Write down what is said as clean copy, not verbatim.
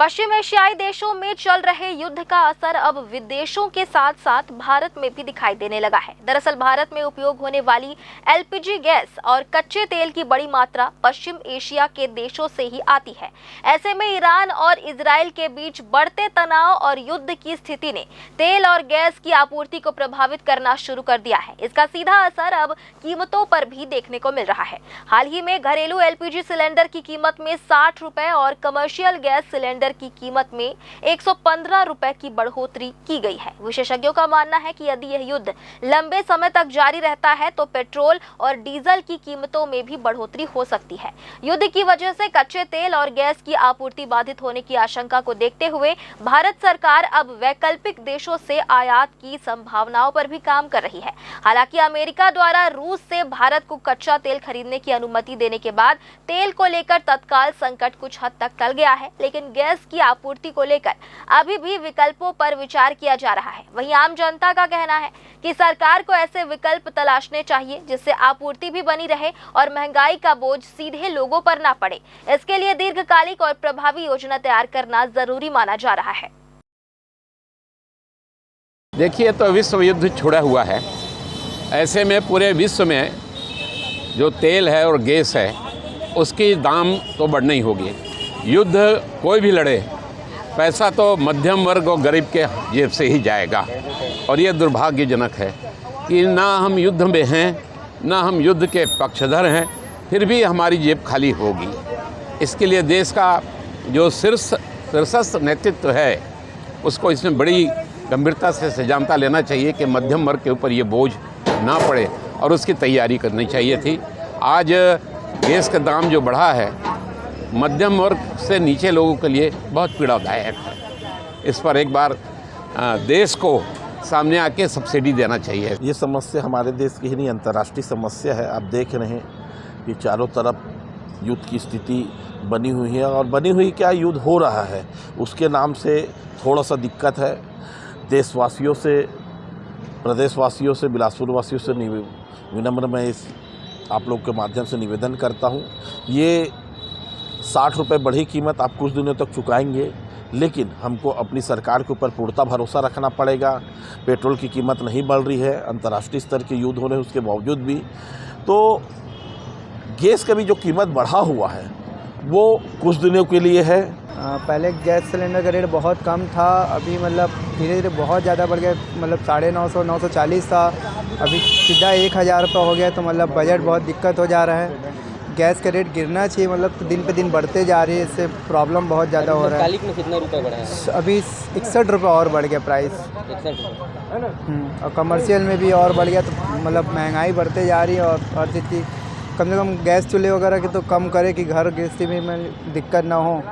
पश्चिम एशियाई देशों में चल रहे युद्ध का असर अब विदेशों के साथ साथ भारत में भी दिखाई देने लगा है। दरअसल भारत में उपयोग होने वाली एलपीजी गैस और कच्चे तेल की बड़ी मात्रा पश्चिम एशिया के देशों से ही आती है। ऐसे में ईरान और इजराइल के बीच बढ़ते तनाव और युद्ध की स्थिति ने तेल और गैस की आपूर्ति को प्रभावित करना शुरू कर दिया है। इसका सीधा असर अब कीमतों पर भी देखने को मिल रहा है। हाल ही में घरेलू एलपीजी सिलेंडर की कीमत में 60 रुपए और कमर्शियल गैस सिलेंडर की कीमत में 115 रुपए की बढ़ोतरी की गई है। विशेषज्ञों का मानना है कि यदि यह युद्ध लंबे समय तक जारी रहता है तो पेट्रोल और डीजल की कीमतों में भी बढ़ोतरी हो सकती है। युद्ध की वजह से कच्चे तेल और गैस की आपूर्ति बाधित होने की आशंका को देखते हुए भारत सरकार अब वैकल्पिक देशों से आयात की संभावनाओं पर भी काम कर रही है। हालांकि अमेरिका द्वारा रूस से भारत को कच्चा तेल खरीदने की अनुमति देने के बाद तेल को लेकर तत्काल संकट कुछ हद तक टल गया है, लेकिन गैस की आपूर्ति को लेकर अभी भी विकल्पों पर विचार किया जा रहा है। वहीं आम जनता का कहना है कि सरकार को ऐसे विकल्प तलाशने चाहिए जिससे आपूर्ति भी बनी रहे और महंगाई का बोझ सीधे लोगों पर ना पड़े। इसके लिए दीर्घकालिक और प्रभावी योजना तैयार करना जरूरी माना जा रहा है। देखिए, तो विश्व युद्ध छुड़ा हुआ है। ऐसे में पूरे विश्व में जो तेल है और गैस है उसकी दाम तो बढ़नी ही होगी। युद्ध कोई भी लड़े, पैसा तो मध्यम वर्ग और गरीब के जेब से ही जाएगा। और ये दुर्भाग्यजनक है कि ना हम युद्ध में हैं, ना हम युद्ध के पक्षधर हैं, फिर भी हमारी जेब खाली होगी। इसके लिए देश का जो शीर्षस्थ नेतृत्व है उसको इसमें बड़ी गंभीरता से सजामता लेना चाहिए कि मध्यम वर्ग के ऊपर ये बोझ ना पड़े और उसकी तैयारी करनी चाहिए थी। आज गैस का दाम जो बढ़ा है मध्यम वर्ग से नीचे लोगों के लिए बहुत पीड़ादायक है। इस पर एक बार देश को सामने आके सब्सिडी देना चाहिए। ये समस्या हमारे देश की ही नहीं, अंतर्राष्ट्रीय समस्या है। आप देख रहे हैं कि चारों तरफ युद्ध की स्थिति बनी हुई है और बनी हुई क्या, युद्ध हो रहा है। उसके नाम से थोड़ा सा दिक्कत है। देशवासियों से, प्रदेशवासियों से, बिलासपुर वासियों से विनम्र मैं इस आप लोग के माध्यम से निवेदन करता हूँ, ये 60 रुपये बढ़ी कीमत आप कुछ दिनों तक चुकाएंगे, लेकिन हमको अपनी सरकार के ऊपर पूर्णतः भरोसा रखना पड़ेगा। पेट्रोल की कीमत नहीं बढ़ रही है, अंतर्राष्ट्रीय स्तर के युद्ध हो रहे हैं उसके बावजूद भी। तो गैस का भी जो कीमत बढ़ा हुआ है वो कुछ दिनों के लिए है। पहले गैस सिलेंडर का रेट बहुत कम था, अभी मतलब धीरे धीरे बहुत ज़्यादा बढ़ गया। मतलब 950 940 था, अभी सीधा 1000 रुपये हो गया। तो मतलब बजट बहुत दिक्कत हो जा रहा है। गैस का रेट गिरना चाहिए, मतलब तो दिन पे दिन बढ़ते जा रही है, इससे प्रॉब्लम बहुत ज़्यादा हो रहा है। तात्कालिक में कितना रुपये बढ़ा है? अभी 61 रुपये और बढ़ गया प्राइस। 61 रुपये और कमर्शियल में भी और बढ़ गया। तो मतलब महंगाई बढ़ते जा रही है और हर चीज़ की कम से कम गैस चूल्हे वगैरह की तो कम करे कि घर गृहस्थी में दिक्कत ना हो।